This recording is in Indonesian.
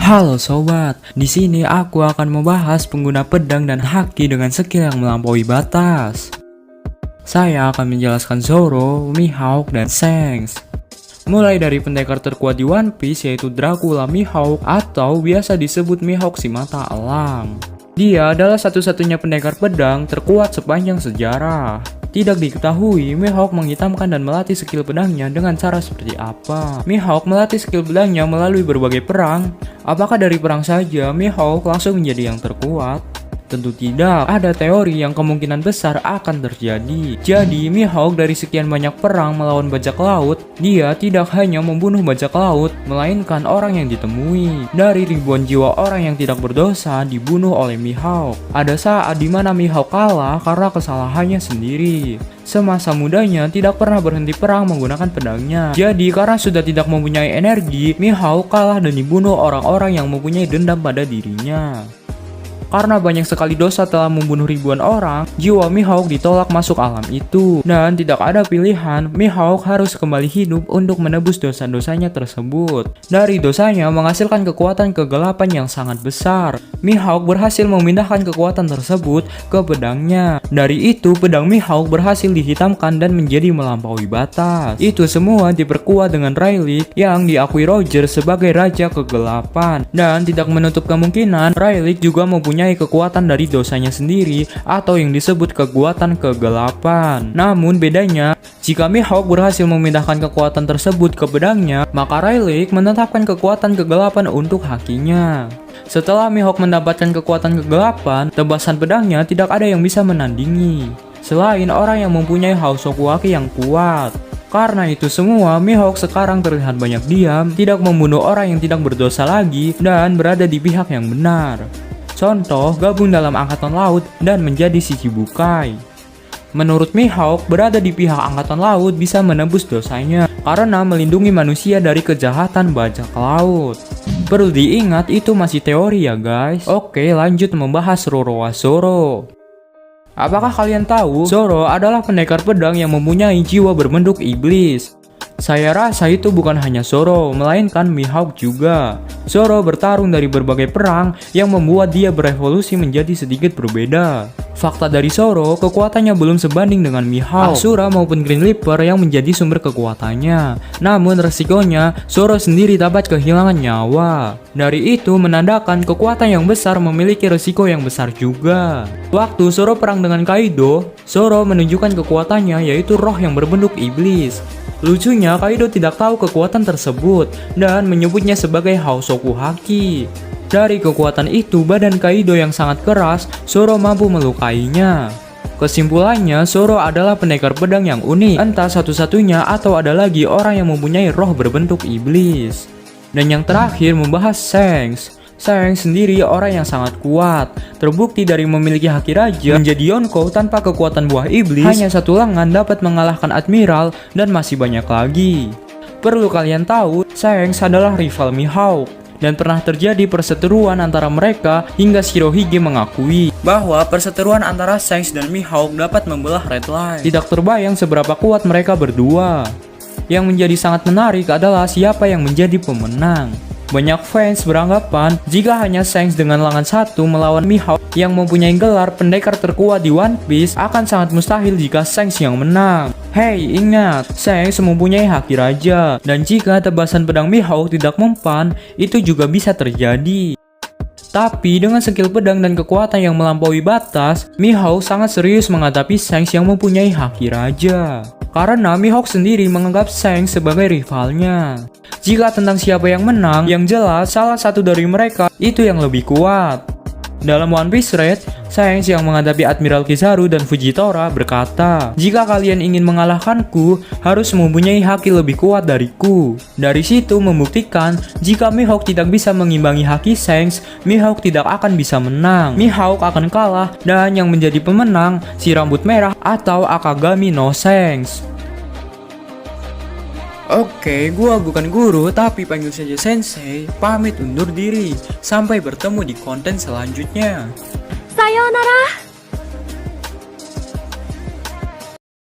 Halo sobat, di sini aku akan membahas pengguna pedang dan haki dengan skill yang melampaui batas. Saya akan menjelaskan Zoro, Mihawk, dan Shanks. Mulai dari pendekar terkuat di One Piece yaitu Dracula Mihawk atau biasa disebut Mihawk si mata elang. Dia adalah satu-satunya pendekar pedang terkuat sepanjang sejarah. Tidak diketahui Mihawk menghitamkan dan melatih skill pedangnya dengan cara seperti apa. Mihawk melatih skill pedangnya melalui berbagai perang. Apakah dari perang saja Mihawk langsung menjadi yang terkuat? Tentu tidak, ada teori yang kemungkinan besar akan terjadi. Jadi Mihawk dari sekian banyak perang melawan bajak laut, dia tidak hanya membunuh bajak laut, melainkan orang yang ditemui. Dari ribuan jiwa orang yang tidak berdosa dibunuh oleh Mihawk. Ada saat dimana Mihawk kalah karena kesalahannya sendiri. Semasa mudanya tidak pernah berhenti perang menggunakan pedangnya. Jadi karena sudah tidak mempunyai energi, Mihawk kalah dan dibunuh orang-orang yang mempunyai dendam pada dirinya. Karena banyak sekali dosa telah membunuh ribuan orang, jiwa Mihawk ditolak masuk alam itu. Dan tidak ada pilihan, Mihawk harus kembali hidup untuk menebus dosa-dosanya tersebut. Dari dosanya menghasilkan kekuatan kegelapan yang sangat besar. Mihawk berhasil memindahkan kekuatan tersebut ke pedangnya. Dari itu, pedang Mihawk berhasil dihitamkan dan menjadi melampaui batas. Itu semua diperkuat dengan Rayleigh yang diakui Roger sebagai Raja Kegelapan. Dan tidak menutup kemungkinan, Rayleigh juga mempunyai kekuatan dari dosanya sendiri atau yang disebut kekuatan kegelapan. Namun bedanya, jika Mihawk berhasil memindahkan kekuatan tersebut ke pedangnya, maka Rayleigh menetapkan kekuatan kegelapan untuk hakinya. Setelah Mihawk mendapatkan kekuatan kegelapan, tebasan pedangnya tidak ada yang bisa menandingi, selain orang yang mempunyai Hausokuwaki yang kuat. Karena itu semua, Mihawk sekarang terlihat banyak diam, tidak membunuh orang yang tidak berdosa lagi, dan berada di pihak yang benar. Contoh, gabung dalam Angkatan Laut dan menjadi Shichibukai. Menurut Mihawk, berada di pihak Angkatan Laut bisa menebus dosanya karena melindungi manusia dari kejahatan bajak laut. Perlu diingat itu masih teori ya guys. Oke, lanjut membahas Roronoa Zoro. Apakah kalian tahu Zoro adalah pendekar pedang yang mempunyai jiwa berbentuk iblis? Saya rasa itu bukan hanya Zoro, melainkan Mihawk juga. Zoro bertarung dari berbagai perang yang membuat dia berevolusi menjadi sedikit berbeda. Fakta dari Zoro, kekuatannya belum sebanding dengan Mihawk, Asura maupun Green Reaper yang menjadi sumber kekuatannya. Namun resikonya, Zoro sendiri dapat kehilangan nyawa. Dari itu menandakan kekuatan yang besar memiliki resiko yang besar juga. Waktu Zoro perang dengan Kaido, Zoro menunjukkan kekuatannya yaitu roh yang berbentuk iblis. Lucunya, Kaido tidak tahu kekuatan tersebut dan menyebutnya sebagai Hausokuwaki. Dari kekuatan itu, badan Kaido yang sangat keras, Zoro mampu melukainya. Kesimpulannya, Zoro adalah pendekar pedang yang unik, entah satu-satunya atau ada lagi orang yang mempunyai roh berbentuk iblis. Dan yang terakhir membahas Shanks. Shanks sendiri orang yang sangat kuat, terbukti dari memiliki haki raja, menjadi Yonko tanpa kekuatan buah iblis, hanya satu lengan dapat mengalahkan Admiral, dan masih banyak lagi. Perlu kalian tahu, Shanks adalah rival Mihawk, dan pernah terjadi perseteruan antara mereka hingga Shirohige mengakui bahwa perseteruan antara Shanks dan Mihawk dapat membelah Red Line. Tidak terbayang seberapa kuat mereka berdua. Yang menjadi sangat menarik adalah siapa yang menjadi pemenang. Banyak fans beranggapan jika hanya Shanks dengan lengan satu melawan Mihawk yang mempunyai gelar pendekar terkuat di One Piece akan sangat mustahil jika Shanks yang menang. Hey, ingat, Shanks mempunyai haki raja, dan jika tebasan pedang Mihawk tidak mempan, itu juga bisa terjadi. Tapi dengan skill pedang dan kekuatan yang melampaui batas, Mihawk sangat serius menghadapi Shanks yang mempunyai haki raja. Karena Mihawk sendiri menganggap Shanks sebagai rivalnya. Jika tentang siapa yang menang, yang jelas salah satu dari mereka itu yang lebih kuat. Dalam One Piece Red, Shanks yang menghadapi Admiral Kizaru dan Fujitora berkata, "Jika kalian ingin mengalahkanku, harus mempunyai haki lebih kuat dariku." Dari situ membuktikan, jika Mihawk tidak bisa mengimbangi haki Shanks, Mihawk tidak akan bisa menang. Mihawk akan kalah, dan yang menjadi pemenang, si rambut merah atau Akagami no Shanks. Oke, gua bukan guru, tapi panggil saja Sensei. Pamit undur diri. Sampai bertemu di konten selanjutnya. Sayonara!